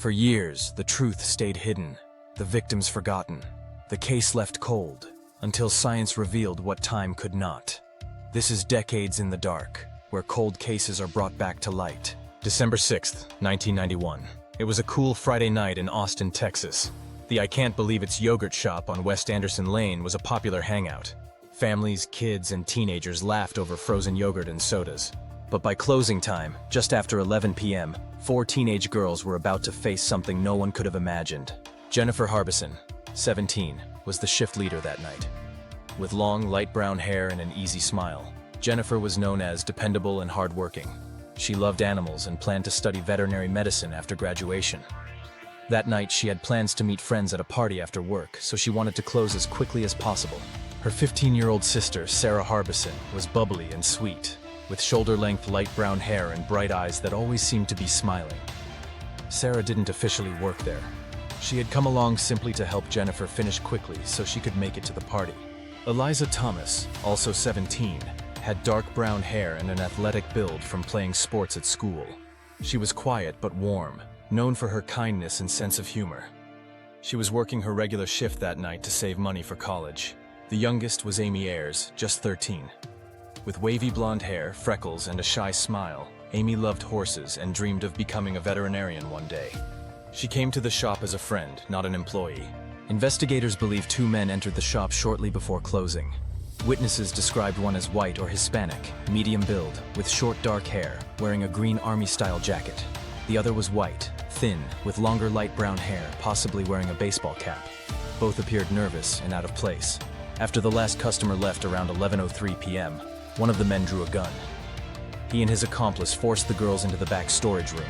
For years, the truth stayed hidden, the victims forgotten, the case left cold, until science revealed what time could not. This is Decades in the Dark, where cold cases are brought back to light. December 6th, 1991. It was a cool Friday night in Austin, Texas. The I Can't Believe It's yogurt shop on West Anderson Lane was a popular hangout. Families, kids, and teenagers laughed over frozen yogurt and sodas. But by closing time, just after 11 p.m., 4 teenage girls were about to face something no one could have imagined. Jennifer Harbison, 17, was the shift leader that night. With long, light brown hair and an easy smile, Jennifer was known as dependable and hardworking. She loved animals and planned to study veterinary medicine after graduation. That night, she had plans to meet friends at a party after work, so she wanted to close as quickly as possible. Her 15-year-old sister, Sarah Harbison, was bubbly and sweet, with shoulder-length light brown hair and bright eyes that always seemed to be smiling. Sarah didn't officially work there. She had come along simply to help Jennifer finish quickly so she could make it to the party. Eliza Thomas, also 17, had dark brown hair and an athletic build from playing sports at school. She was quiet but warm, known for her kindness and sense of humor. She was working her regular shift that night to save money for college. The youngest was Amy Ayers, just 13. With wavy blonde hair, freckles, and a shy smile, Amy loved horses and dreamed of becoming a veterinarian one day. She came to the shop as a friend, not an employee. Investigators believe 2 men entered the shop shortly before closing. Witnesses described one as white or Hispanic, medium build, with short dark hair, wearing a green army-style jacket. The other was white, thin, with longer light brown hair, possibly wearing a baseball cap. Both appeared nervous and out of place. After the last customer left around 11:03 p.m., one of the men drew a gun. He and his accomplice forced the girls into the back storage room.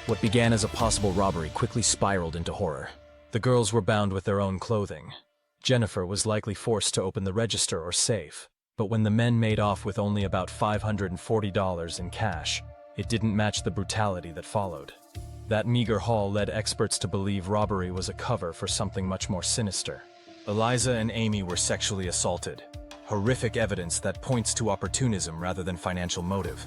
What began as a possible robbery quickly spiraled into horror. The girls were bound with their own clothing. Jennifer was likely forced to open the register or safe, but when the men made off with only about $540 in cash, it didn't match the brutality that followed. That meager haul led experts to believe robbery was a cover for something much more sinister. Eliza and Amy were sexually assaulted. Horrific evidence that points to opportunism rather than financial motive.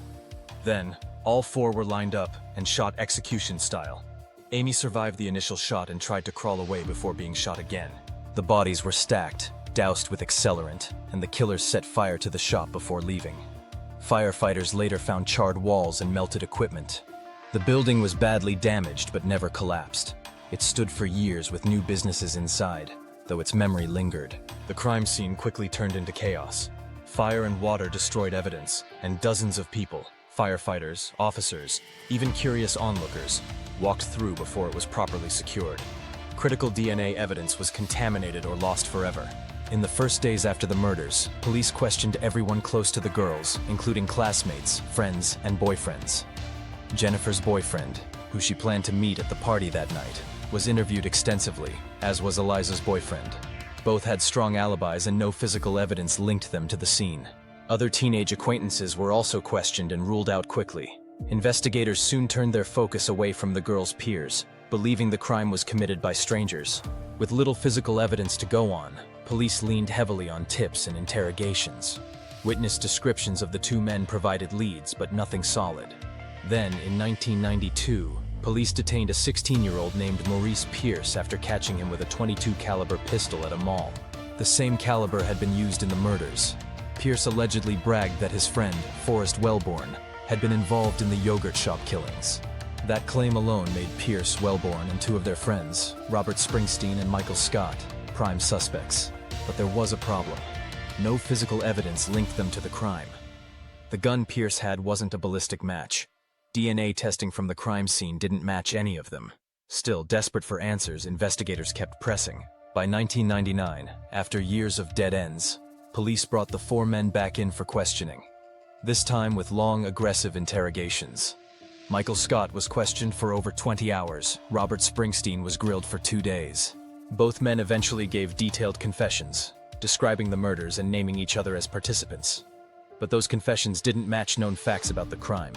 Then, all 4 were lined up and shot execution style. Amy survived the initial shot and tried to crawl away before being shot again. The bodies were stacked, doused with accelerant, and the killers set fire to the shop before leaving. Firefighters later found charred walls and melted equipment. The building was badly damaged but never collapsed. It stood for years with new businesses inside, though its memory lingered. The crime scene quickly turned into chaos. Fire and water destroyed evidence, and dozens of people, firefighters, officers, even curious onlookers, walked through before it was properly secured. Critical DNA evidence was contaminated or lost forever. In the first days after the murders, police questioned everyone close to the girls, including classmates, friends, and boyfriends. Jennifer's boyfriend, who she planned to meet at the party that night, was interviewed extensively, as was Eliza's boyfriend. Both had strong alibis and no physical evidence linked them to the scene. Other teenage acquaintances were also questioned and ruled out quickly. Investigators soon turned their focus away from the girls' peers, believing the crime was committed by strangers. With little physical evidence to go on, police leaned heavily on tips and interrogations. Witness descriptions of the 2 men provided leads, but nothing solid. Then, in 1992, police detained a 16-year-old named Maurice Pierce after catching him with a .22 caliber pistol at a mall. The same caliber had been used in the murders. Pierce allegedly bragged that his friend, Forrest Wellborn, had been involved in the yogurt shop killings. That claim alone made Pierce, Wellborn, and 2 of their friends, Robert Springsteen and Michael Scott, prime suspects. But there was a problem. No physical evidence linked them to the crime. The gun Pierce had wasn't a ballistic match. DNA testing from the crime scene didn't match any of them. Still, desperate for answers, investigators kept pressing. By 1999, after years of dead ends, police brought the 4 men back in for questioning. This time with long, aggressive interrogations. Michael Scott was questioned for over 20 hours. Robert Springsteen was grilled for 2 days. Both men eventually gave detailed confessions, describing the murders and naming each other as participants. But those confessions didn't match known facts about the crime.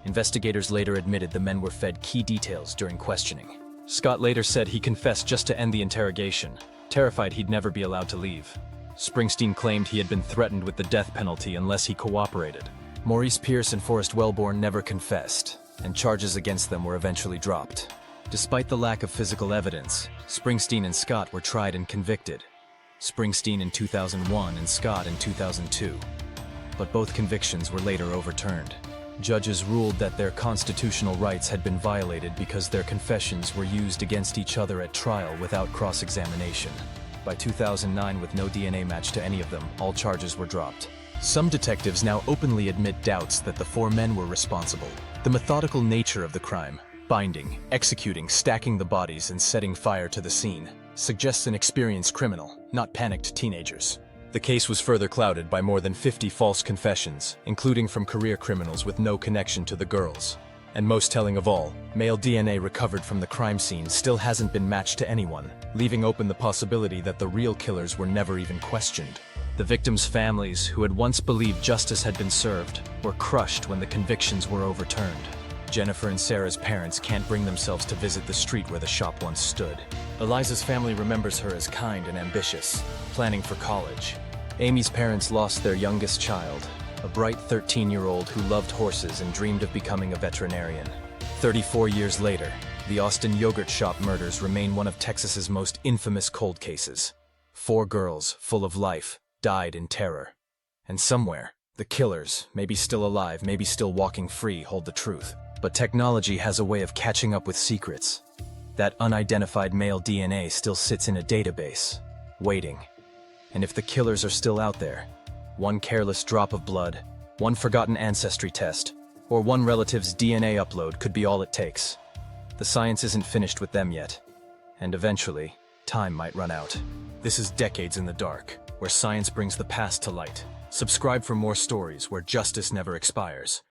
Investigators later admitted the men were fed key details during questioning. Scott later said he confessed just to end the interrogation, terrified he'd never be allowed to leave. Springsteen claimed he had been threatened with the death penalty unless he cooperated. Maurice Pierce and Forrest Wellborn never confessed, and charges against them were eventually dropped. Despite the lack of physical evidence, Springsteen and Scott were tried and convicted. Springsteen in 2001 and Scott in 2002. But both convictions were later overturned. Judges ruled that their constitutional rights had been violated because their confessions were used against each other at trial without cross-examination. By 2009, with no DNA match to any of them, all charges were dropped. Some detectives now openly admit doubts that the four men were responsible. The methodical nature of the crime, binding, executing, stacking the bodies, and setting fire to the scene, suggests an experienced criminal, not panicked teenagers. The case was further clouded by more than 50 false confessions, including from career criminals with no connection to the girls. And most telling of all, male DNA recovered from the crime scene still hasn't been matched to anyone, leaving open the possibility that the real killers were never even questioned. The victims' families, who had once believed justice had been served, were crushed when the convictions were overturned. Jennifer and Sarah's parents can't bring themselves to visit the street where the shop once stood. Eliza's family remembers her as kind and ambitious, planning for college. Amy's parents lost their youngest child, a bright 13-year-old who loved horses and dreamed of becoming a veterinarian. 34 years later, the Austin yogurt shop murders remain one of Texas's most infamous cold cases. 4 girls, full of life, died in terror. And somewhere, the killers, maybe still alive, maybe still walking free, hold the truth. But technology has a way of catching up with secrets. That unidentified male DNA still sits in a database, waiting. And if the killers are still out there, one careless drop of blood, one forgotten ancestry test, or one relative's DNA upload could be all it takes. The science isn't finished with them yet, and eventually, time might run out. This is Decades in the Dark, where science brings the past to light. Subscribe for more stories where justice never expires.